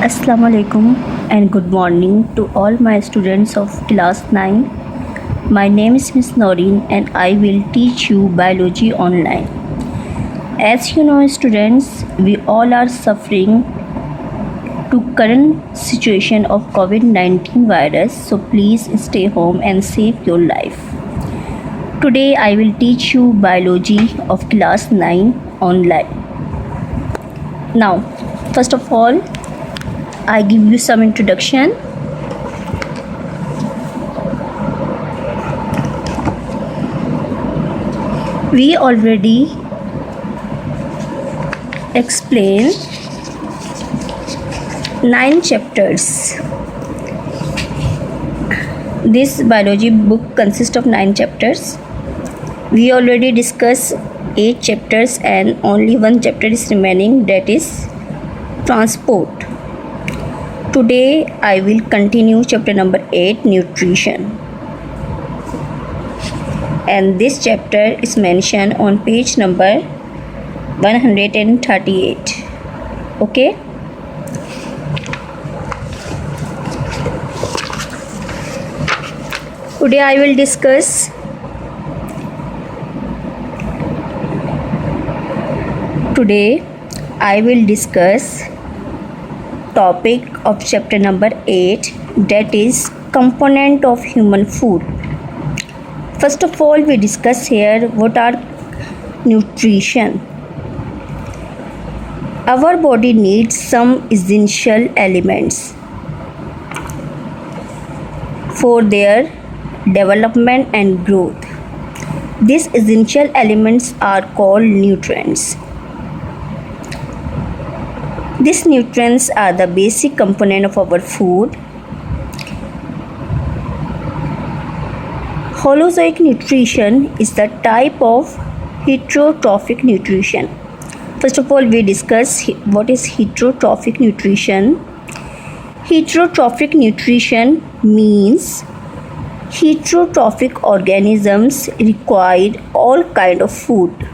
Assalamu alaikum and good morning to all my students of class 9. My name is Miss Noreen and I will teach you biology online. As you know students, we all are suffering to current situation of COVID-19 virus, so please stay home and save your life. Today I will teach you biology of class 9 online. Now, first of all, I give you some introduction. We already explained 9 chapters. This biology book consists of 9 chapters. We already discussed 8 chapters and only one chapter is remaining, that is transport. Today I will continue chapter number 8, nutrition, and this chapter is mentioned on page number 138. Okay, today I will discuss topic of chapter number 8, that is component of human food. First of all, we discuss here what are nutrition. Our body needs some essential elements for their development and growth. These essential elements are called nutrients. These nutrients are the basic component of our food. Holozoic nutrition is the type of heterotrophic nutrition. First of all, we discuss what is heterotrophic nutrition. Heterotrophic nutrition means heterotrophic organisms require all kind of food.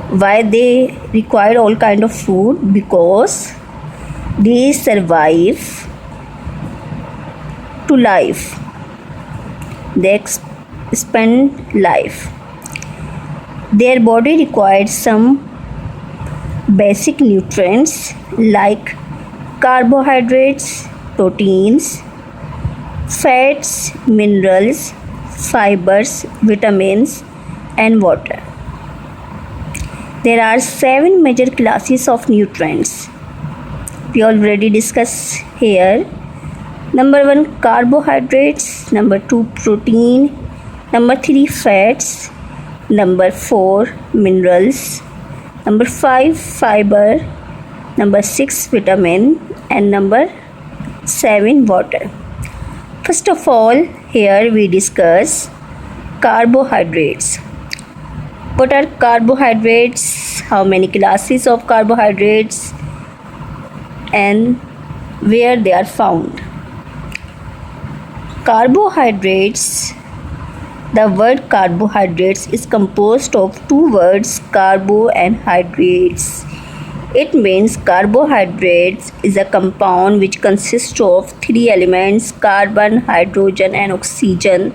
Why they require all kind of food? Because they survive to life. They spend life. Their body requires some basic nutrients like carbohydrates, proteins, fats, minerals, fibers, vitamins, and water. There are 7 major classes of nutrients. We already discussed here. Number 1, carbohydrates. Number 2, protein. Number 3, fats. Number 4, minerals. Number 5, fiber. Number 6, vitamin. And number 7, water. First of all, here we discuss carbohydrates. What are carbohydrates? How many classes of carbohydrates and where they are found? Carbohydrates. The word carbohydrates is composed of 2 words, carbo and hydrates. It means carbohydrates is a compound which consists of 3 elements, carbon, hydrogen and oxygen.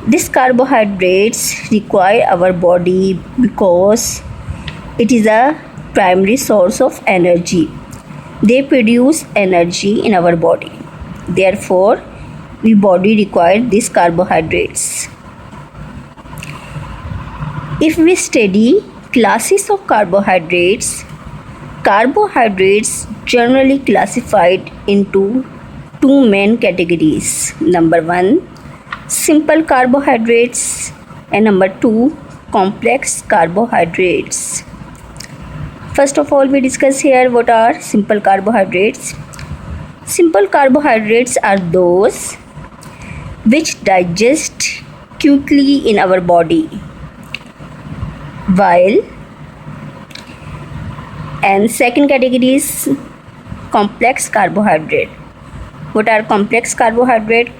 These carbohydrates require our body because it is a primary source of energy. They produce energy in our body. Therefore, we body require these carbohydrates. If we study classes of carbohydrates, carbohydrates generally classified into 2 main categories. Number 1, simple carbohydrates, and number 2, complex carbohydrates. First of all, we discuss here what are simple carbohydrates. Simple carbohydrates are those which digest quickly in our body, while and second category is complex carbohydrate. What are complex carbohydrate?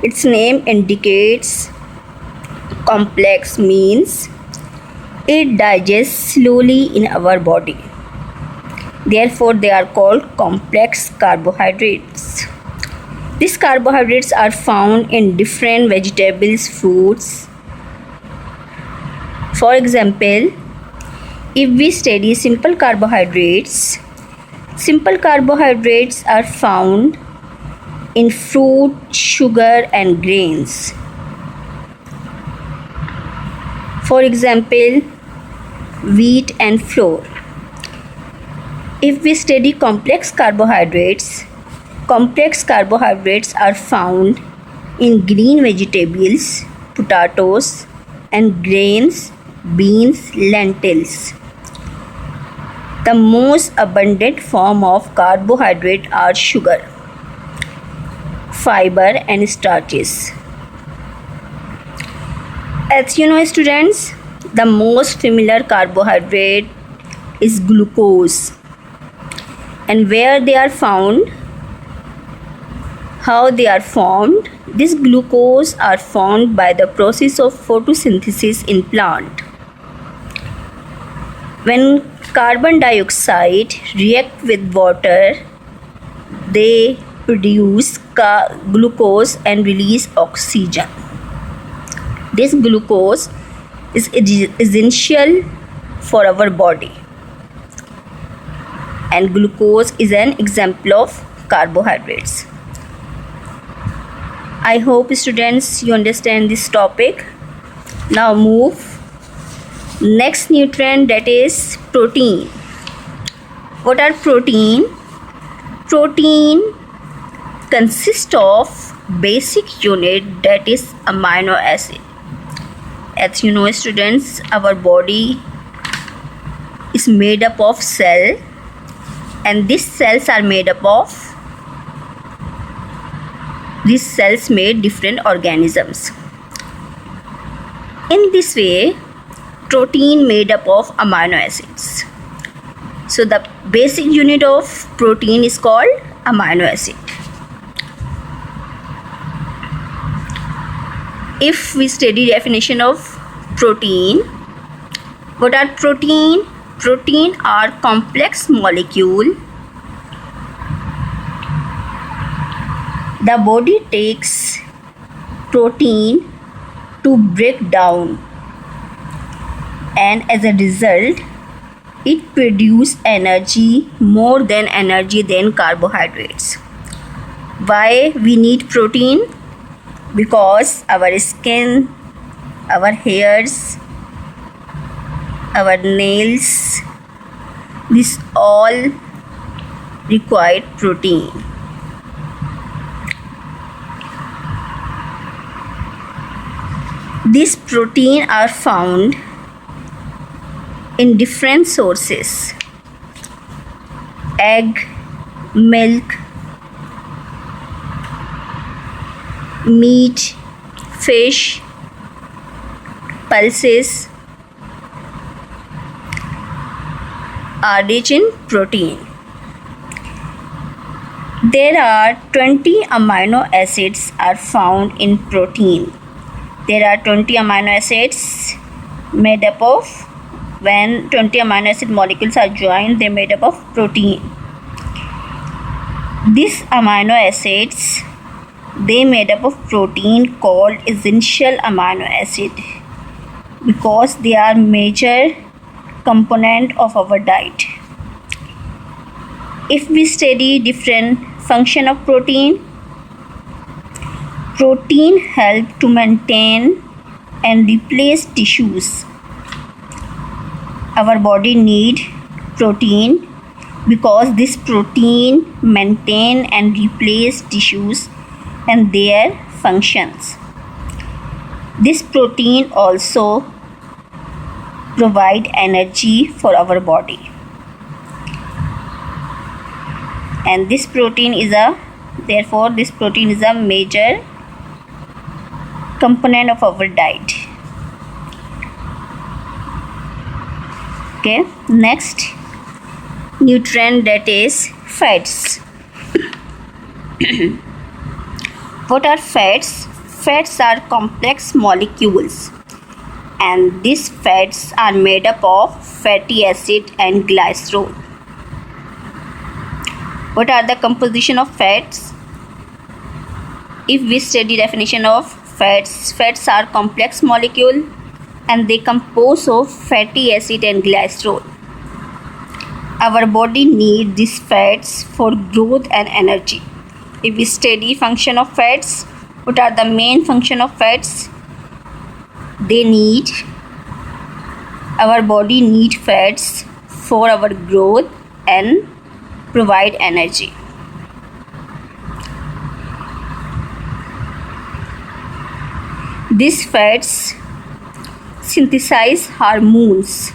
Its name indicates complex means it digests slowly in our body. Therefore, they are called complex carbohydrates. These carbohydrates are found in different vegetables, fruits. For example, if we study simple carbohydrates are found in fruit, sugar, and grains. For example, wheat and flour. If we study complex carbohydrates are found in green vegetables, potatoes, and grains, beans, lentils. The most abundant form of carbohydrate are sugar, fiber, and starches. As you know, students, the most familiar carbohydrate is glucose. And where they are found, how they are formed. This glucose are formed by the process of photosynthesis in plant. When carbon dioxide react with water, they produce glucose and release oxygen. This glucose is essential for our body, and glucose is an example of carbohydrates. I hope students you understand this topic. Now move next nutrient, that is protein. What are protein? Protein consists of basic unit, that is amino acid. As you know, students, our body is made up of cell, and these cells made different organisms. In this way, protein made up of amino acids. So the basic unit of protein is called amino acid. If we study definition of protein, what are protein? Protein are complex molecule. The body takes protein to break down, and as a result, it produces more energy than carbohydrates. Why we need protein? Because our skin, our hairs, our nails, this all require protein. These protein are found in different sources: egg, milk, meat, fish, pulses are rich in protein. There are 20 amino acids are found in protein. There are 20 amino acids made up of, when 20 amino acid molecules are joined, they made up of protein. These amino acids, they made up of protein called essential amino acid, because they are major component of our diet. If we study different function of protein help to maintain and replace tissues. Our body need protein because this protein maintain and replace tissues and their functions. This protein also provide energy for our body, and this protein is a major component of our diet. Okay, next nutrient, that is fats. What are fats? Fats are complex molecules, and these fats are made up of fatty acid and glycerol. What are the composition of fats? If we study definition of fats, fats are complex molecule and they compose of fatty acid and glycerol. Our body needs these fats for growth and energy. If we study function of fats, what are the main function of fats? Our body need fats for our growth and provide energy. These fats synthesize hormones.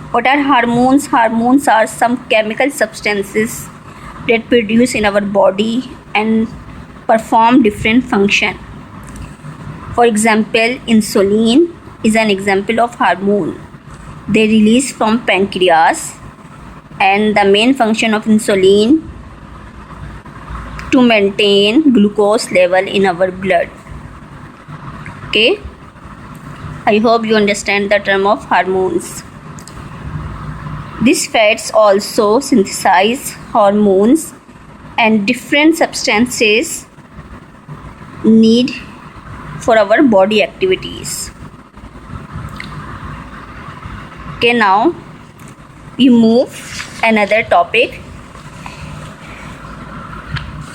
What are hormones? Hormones are some chemical substances that produce in our body and perform different function. For example, insulin is an example of hormone. They release from pancreas, and the main function of insulin to maintain glucose level in our blood. Okay, I hope you understand the term of hormones. These fats also synthesize hormones and different substances need for our body activities. Okay, now we move another topic,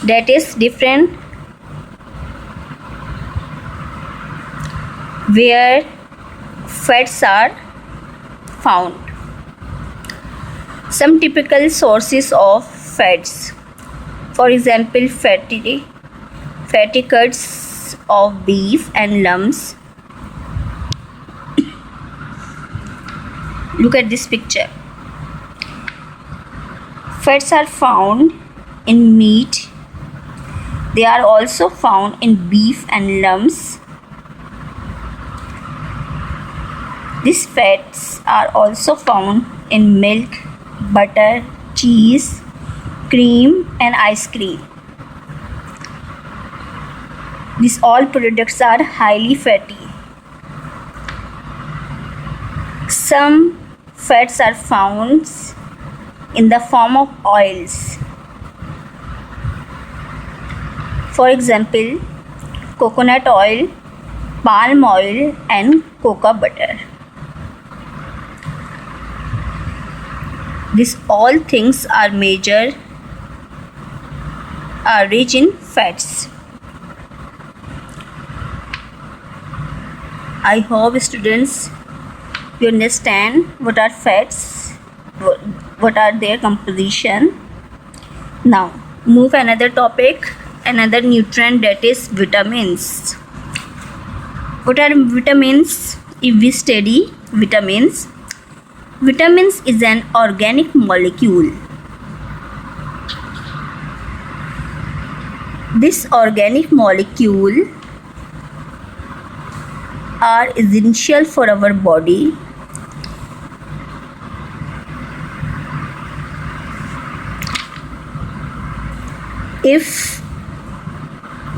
that is different where fats are found. Some typical sources of fats, for example, fatty cuts of beef and lambs. Look at this picture. Fats are found in meat. They are also found in beef and lambs. These fats are also found in milk, butter, cheese, cream and ice cream. These all products are highly fatty. Some fats are found in the form of oils. For example, coconut oil, palm oil and cocoa butter. These all things are rich in fats. I hope students you understand what are fats, what are their composition. Now move another topic, another nutrient, that is vitamins. What are vitamins? If we study vitamins, vitamins is an organic molecule. This organic molecule are essential for our body. If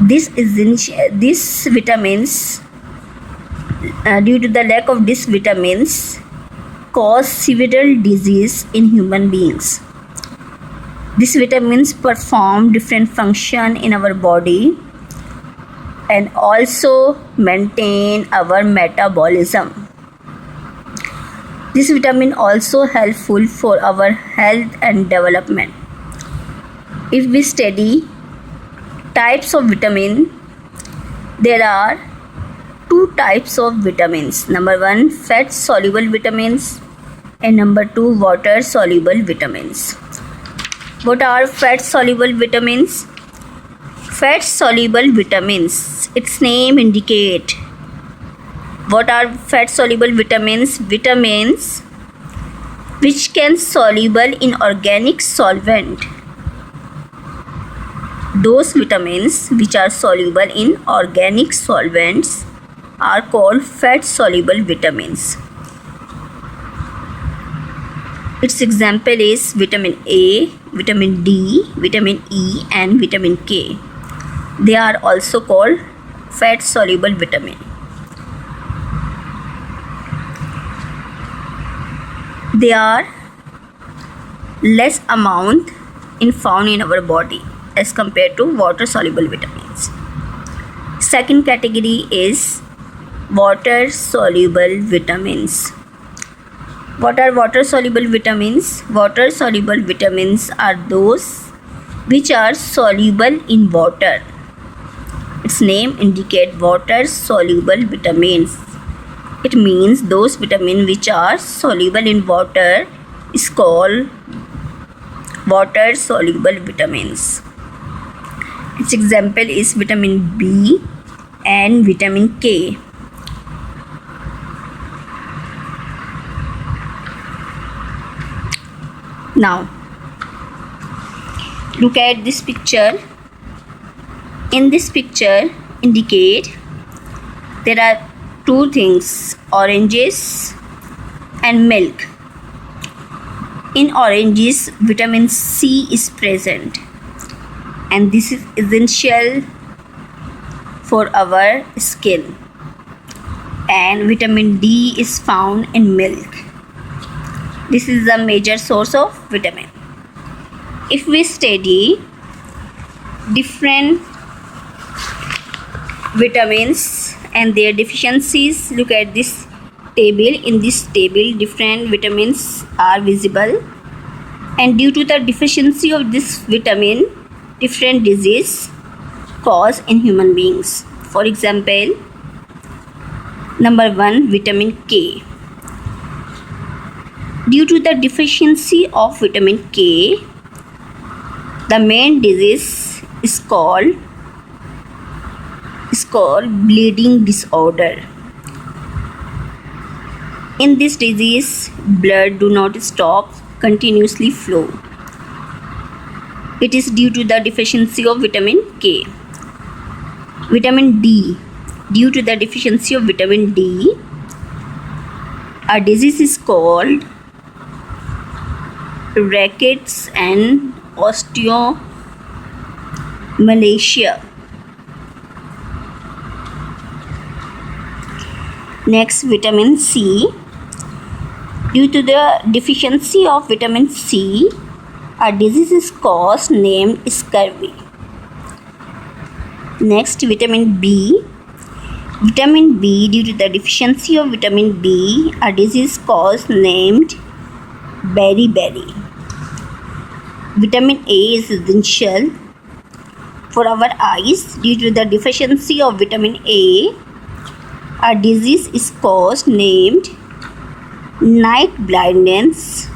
these vitamins, due to the lack of these vitamins, cause several disease in human beings. These vitamins perform different function in our body and also maintain our metabolism. This vitamin also helpful for our health and development. If we study types of vitamin, there are two types of vitamins. Number 1, fat soluble vitamins, and number 2, water soluble vitamins. What are fat soluble vitamins? Fat soluble vitamins, its name indicate. What are fat soluble vitamins? Vitamins which can soluble in organic solvent. Those vitamins which are soluble in organic solvents are called fat soluble vitamins. Its example is vitamin A, vitamin D, vitamin E and vitamin K. They are also called fat soluble vitamin. They are less amount found in our body as compared to water soluble vitamins. Second category is water soluble vitamins. What are water soluble vitamins? Water soluble vitamins are those which are soluble in water. Its name indicates water soluble vitamins. It means those vitamins which are soluble in water is called water soluble vitamins. Its example is vitamin B and vitamin K. Now, look at this picture. In this picture, indicate there are two things, oranges and milk. In oranges, vitamin C is present, and this is essential for our skin. And vitamin D is found in milk. This is the major source of vitamin. If we study different vitamins and their deficiencies, look at this table. In this table, different vitamins are visible, and due to the deficiency of this vitamin, different disease caused in human beings. For example, number 1, vitamin K. Due to the deficiency of vitamin K, the main disease is called bleeding disorder. In this disease, blood do not stop continuously flow. It is due to the deficiency of vitamin K. Vitamin D. Due to the deficiency of vitamin D, a disease is called rickets and osteomalacia. Next, vitamin C. Due to the deficiency of vitamin C, a disease is caused named scurvy. Next, vitamin B. Vitamin B. Due to the deficiency of vitamin B, a disease caused named beriberi. Vitamin A is essential for our eyes. Due to the deficiency of vitamin A, a disease is caused named night blindness,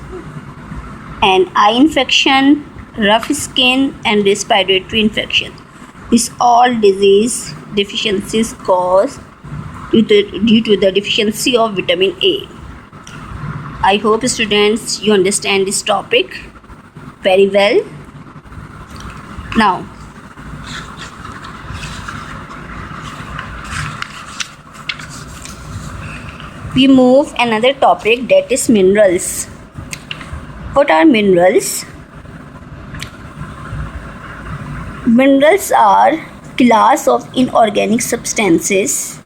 and eye infection, rough skin, and respiratory infection. These all disease deficiencies caused due to the deficiency of vitamin A. I hope students you understand this topic very well. Now, we move another topic, that is minerals. What are minerals? Minerals are class of inorganic substances,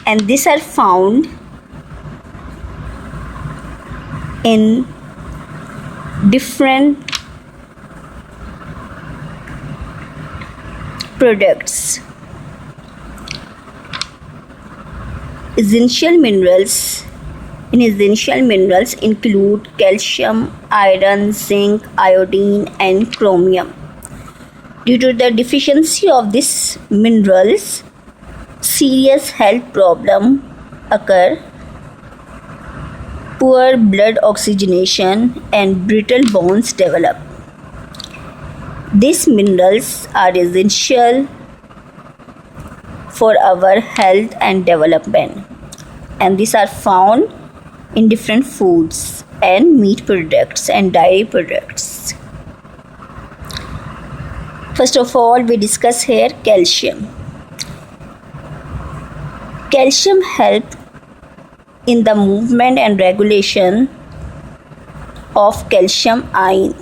and these are found in different products. Essential minerals. Essential minerals include calcium, iron, zinc, iodine, and chromium. Due to the deficiency of these minerals, serious health problems occur. Poor blood oxygenation and brittle bones develop. These minerals are essential for our health and development, and these are found in different foods and meat products and dairy products. First of all, we discuss here calcium. Calcium helps in the movement and regulation of calcium ion.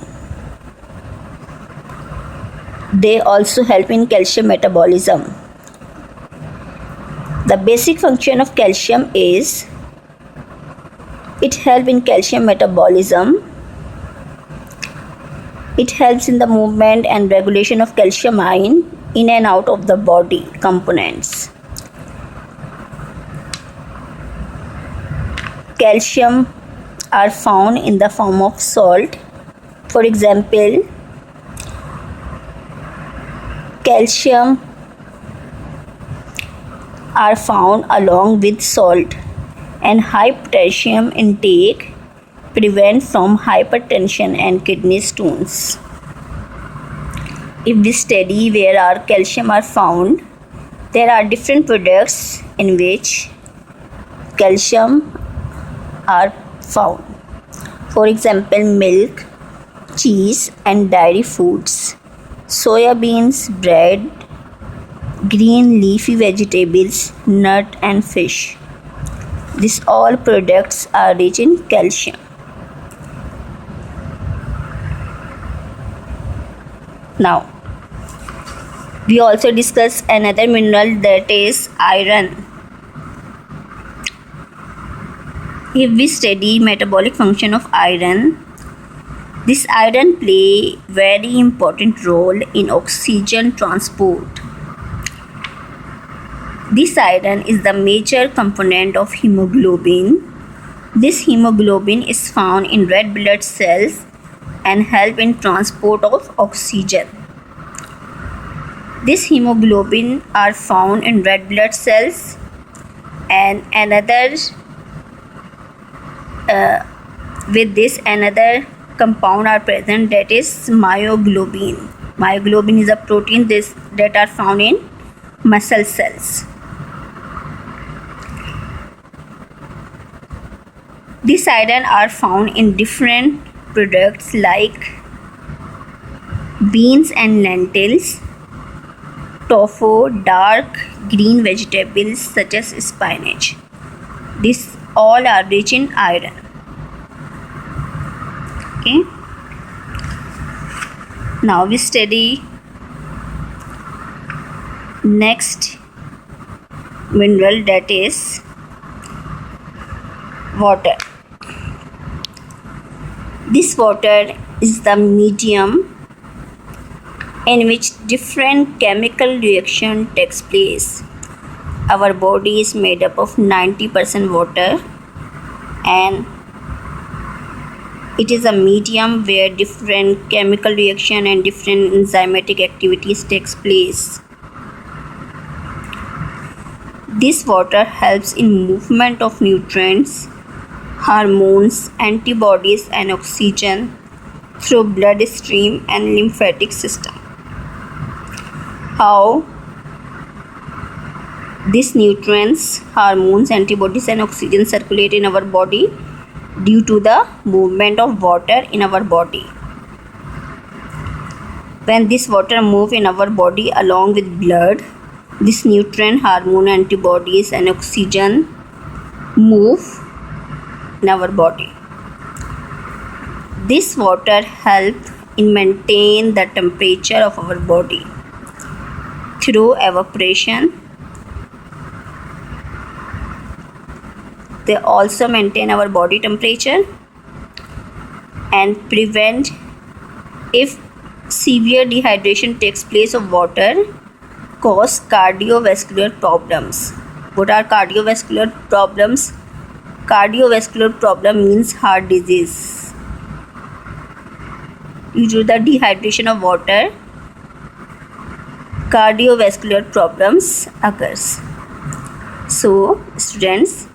They also help in calcium metabolism. The basic function of calcium is it helps in calcium metabolism It helps in the movement and regulation of calcium ion in and out of the body components. Calcium are found in the form of salt. For example, calcium are found along with salt, and high potassium intake prevents from hypertension and kidney stones. If we study where our calcium are found, there are different products in which calcium are found. For example, milk, cheese and dairy foods, soya beans, bread, green leafy vegetables, nut and fish. These all products are rich in calcium. Now, we also discuss another mineral, that is iron. If we study metabolic function of iron, this iron play very important role in oxygen transport. This iron is the major component of hemoglobin. This hemoglobin is found in red blood cells and help in transport of oxygen. This hemoglobin are found in red blood cells, and another another compound are present, that is myoglobin. Myoglobin is a protein that are found in muscle cells. This iron are found in different products like beans and lentils, tofu, dark green vegetables such as spinach. These all are rich in iron. Okay. Now we study next mineral, that is water. This water is the medium in which different chemical reaction takes place. Our body is made up of 90% water, and it is a medium where different chemical reaction and different enzymatic activities takes place. This water helps in movement of nutrients, hormones, antibodies and oxygen through bloodstream and lymphatic system. How these nutrients, hormones, antibodies and oxygen circulate in our body? Due to the movement of water in our body. When this water move in our body along with blood, this nutrient, hormone, antibodies and oxygen move in our body. This water help in maintain the temperature of our body through evaporation. They also maintain our body temperature and prevent if severe dehydration takes place of water, cause cardiovascular problems. What are cardiovascular problems? Cardiovascular problem means heart disease. Due to the dehydration of water, cardiovascular problems occurs. So, students,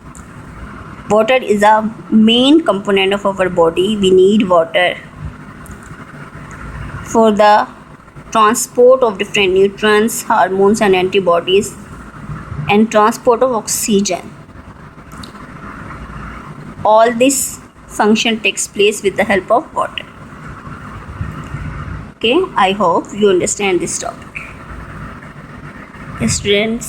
water is a main component of our body. We need water for the transport of different nutrients, hormones and antibodies, and transport of oxygen. All this function takes place with the help of water. Okay, I hope you understand this topic. Students,